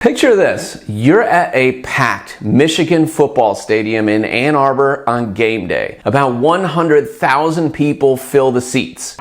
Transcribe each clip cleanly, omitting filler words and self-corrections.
Picture this, you're at a packed Michigan football stadium in Ann Arbor on game day. About 100,000 people fill the seats.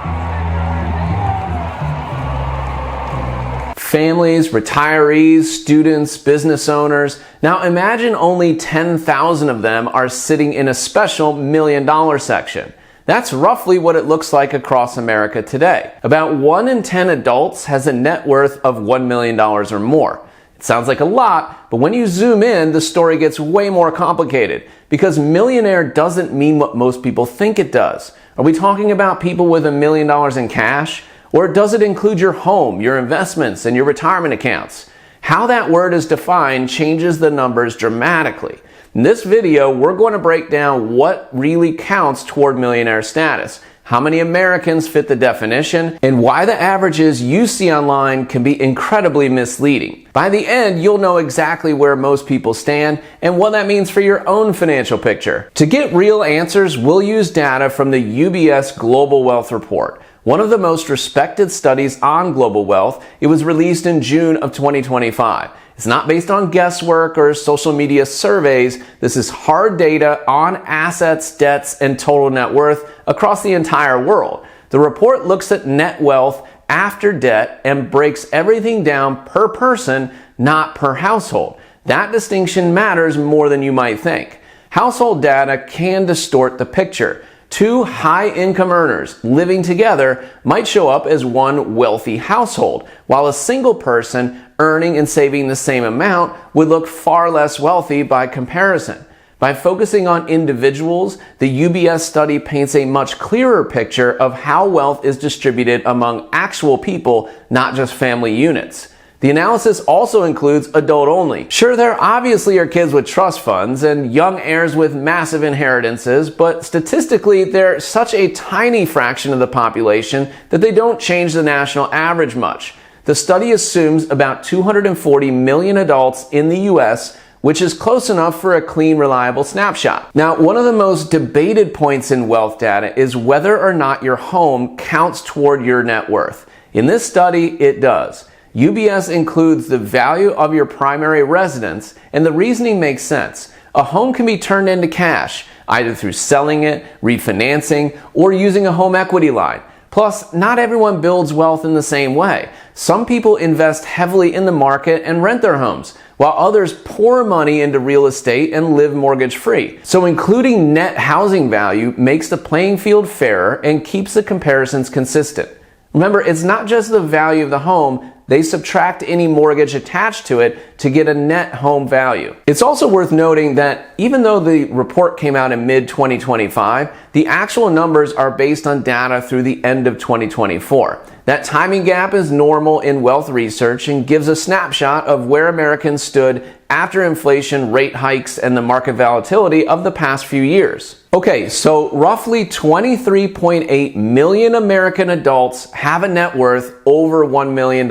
Families, retirees, students, business owners. Now imagine only 10,000 of them are sitting in a special $1 million section. That's roughly what it looks like across America today. About 1 in 10 adults has a net worth of $1 million or more. It sounds like a lot, but when you zoom in, the story gets way more complicated because millionaire doesn't mean what most people think it does. Are we talking about people with $1 million in cash? Or does it include your home, your investments, and your retirement accounts? How that word is defined changes the numbers dramatically. In this video, we're going to break down what really counts toward millionaire status, how many Americans fit the definition, and why the averages you see online can be incredibly misleading. By the end, you'll know exactly where most people stand and what that means for your own financial picture. To get real answers, we'll use data from the UBS Global Wealth Report, one of the most respected studies on global wealth. It was released in June of 2025. It's not based on guesswork or social media surveys. This is hard data on assets, debts, and total net worth across the entire world. The report looks at net wealth after debt and breaks everything down per person, not per household. That distinction matters more than you might think. Household data can distort the picture. Two high-income earners living together might show up as one wealthy household, while a single person earning and saving the same amount would look far less wealthy by comparison. By focusing on individuals, the UBS study paints a much clearer picture of how wealth is distributed among actual people, not just family units. The analysis also includes adult only. Sure, there obviously are kids with trust funds and young heirs with massive inheritances, but statistically they're such a tiny fraction of the population that they don't change the national average much. The study assumes about 240 million adults in the US, which is close enough for a clean, reliable snapshot. Now, one of the most debated points in wealth data is whether or not your home counts toward your net worth. In this study, it does. UBS includes the value of your primary residence, and the reasoning makes sense. A home can be turned into cash, either through selling it, refinancing, or using a home equity line. Plus, not everyone builds wealth in the same way. Some people invest heavily in the market and rent their homes, while others pour money into real estate and live mortgage-free. So including net housing value makes the playing field fairer and keeps the comparisons consistent. Remember, it's not just the value of the home. They subtract any mortgage attached to it to get a net home value. It's also worth noting that even though the report came out in mid-2025, the actual numbers are based on data through the end of 2024. That timing gap is normal in wealth research and gives a snapshot of where Americans stood after inflation, rate hikes, and the market volatility of the past few years. Okay, so roughly 23.8 million American adults have a net worth over $1 million.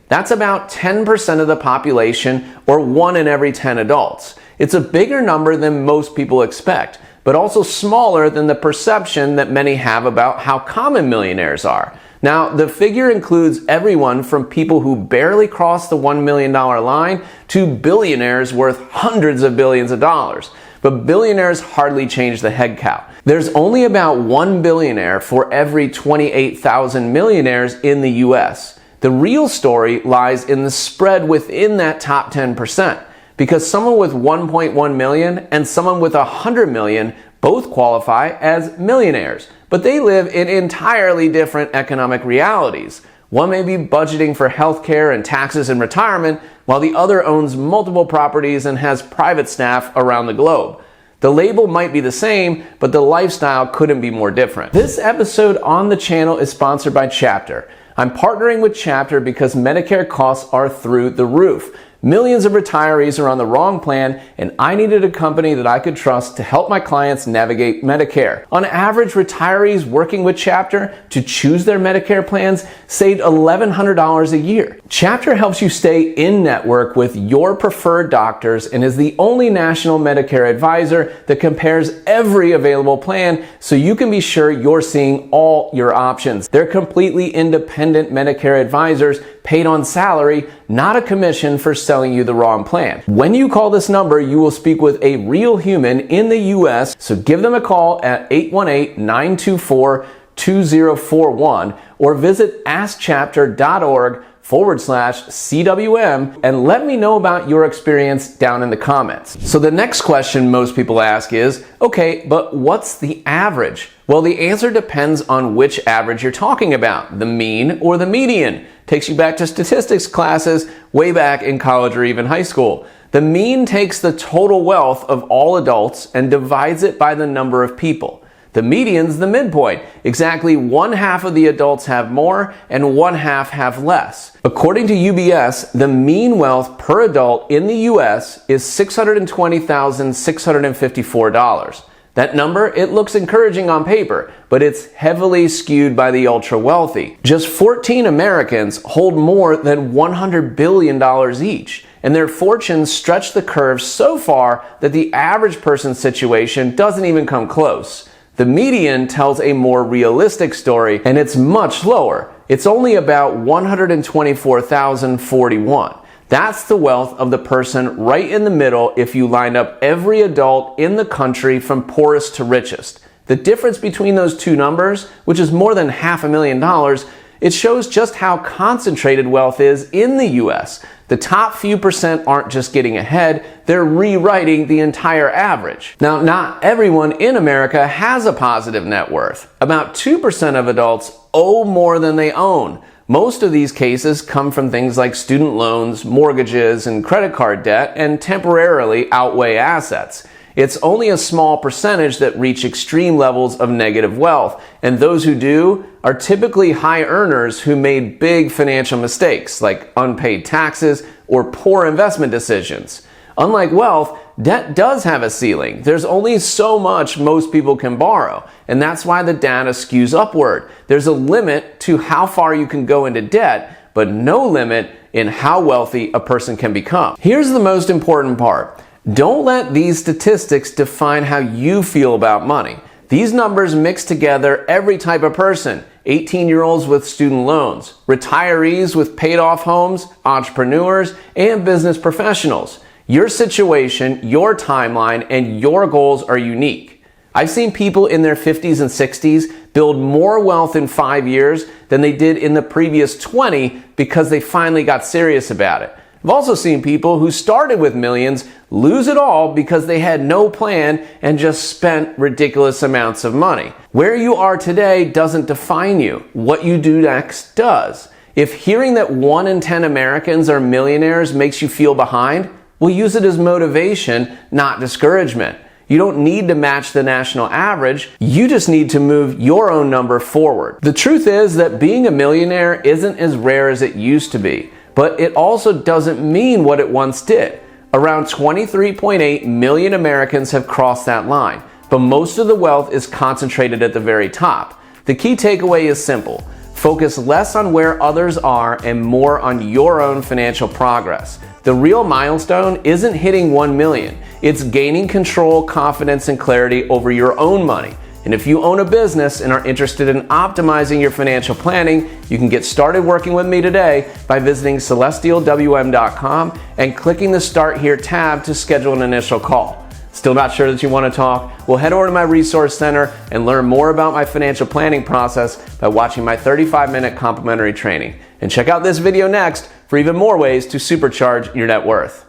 That's about 10% of the population, or 1 in every 10 adults. It's a bigger number than most people expect, but also smaller than the perception that many have about how common millionaires are. Now, the figure includes everyone from people who barely cross the $1 million line to billionaires worth hundreds of billions of dollars. But billionaires hardly change the head count. There's only about 1 billionaire for every 28,000 millionaires in the US. The real story lies in the spread within that top 10%, because someone with 1.1 million and someone with 100 million both qualify as millionaires, but they live in entirely different economic realities. One may be budgeting for healthcare and taxes in retirement, while the other owns multiple properties and has private staff around the globe. The label might be the same, but the lifestyle couldn't be more different. This episode on the channel is sponsored by Chapter. I'm partnering with Chapter because Medicare costs are through the roof. Millions of retirees are on the wrong plan, and I needed a company that I could trust to help my clients navigate Medicare. On average, retirees working with Chapter to choose their Medicare plans saved $1,100 a year. Chapter helps you stay in network with your preferred doctors and is the only national Medicare advisor that compares every available plan so you can be sure you're seeing all your options. They're completely independent Medicare advisors paid on salary, not a commission for selling you the wrong plan. When you call this number, you will speak with a real human in the US, so give them a call at 818-924-2041 or visit askchapter.org/CWM and let me know about your experience down in the comments. So the next question most people ask is, okay, but what's the average? Well, the answer depends on which average you're talking about, the mean or the median. Takes you back to statistics classes way back in college or even high school. The mean takes the total wealth of all adults and divides it by the number of people. The median's the midpoint. Exactly 1/2 of the adults have more and 1/2 have less. According to UBS, the mean wealth per adult in the US is $620,654. That number, it looks encouraging on paper, but it's heavily skewed by the ultra wealthy. Just 14 Americans hold more than $100 billion each, and their fortunes stretch the curve so far that the average person's situation doesn't even come close. The median tells a more realistic story, and it's much lower. It's only about $124,041. That's the wealth of the person right in the middle if you lined up every adult in the country from poorest to richest. The difference between those two numbers, which is more than $500,000, it shows just how concentrated wealth is in the US. The top few percent aren't just getting ahead, they're rewriting the entire average. Now, not everyone in America has a positive net worth. About 2% of adults owe more than they own. Most of these cases come from things like student loans, mortgages, and credit card debt, and temporarily outweigh assets. It's only a small percentage that reach extreme levels of negative wealth, and those who do are typically high earners who made big financial mistakes, like unpaid taxes or poor investment decisions. Unlike wealth, debt does have a ceiling. There's only so much most people can borrow, and that's why the data skews upward. There's a limit to how far you can go into debt, but no limit in how wealthy a person can become. Here's the most important part. Don't let these statistics define how you feel about money. These numbers mix together every type of person. 18-year-olds with student loans, retirees with paid-off homes, entrepreneurs, and business professionals. Your situation, your timeline, and your goals are unique. I've seen people in their 50s and 60s build more wealth in 5 years than they did in the previous 20 because they finally got serious about it. I've also seen people who started with millions lose it all because they had no plan and just spent ridiculous amounts of money. Where you are today doesn't define you. What you do next does. If hearing that 1 in 10 Americans are millionaires makes you feel behind, well, use it as motivation, not discouragement. You don't need to match the national average. You just need to move your own number forward. The truth is that being a millionaire isn't as rare as it used to be, but it also doesn't mean what it once did. Around 23.8 million Americans have crossed that line, but most of the wealth is concentrated at the very top. The key takeaway is simple. Focus less on where others are and more on your own financial progress. The real milestone isn't hitting 1 million. It's gaining control, confidence, and clarity over your own money. And if you own a business and are interested in optimizing your financial planning, you can get started working with me today by visiting celestialwm.com and clicking the Start Here tab to schedule an initial call. Still not sure that you want to talk? Well, head over to my resource center and learn more about my financial planning process by watching my 35-minute complimentary training. And check out this video next for even more ways to supercharge your net worth.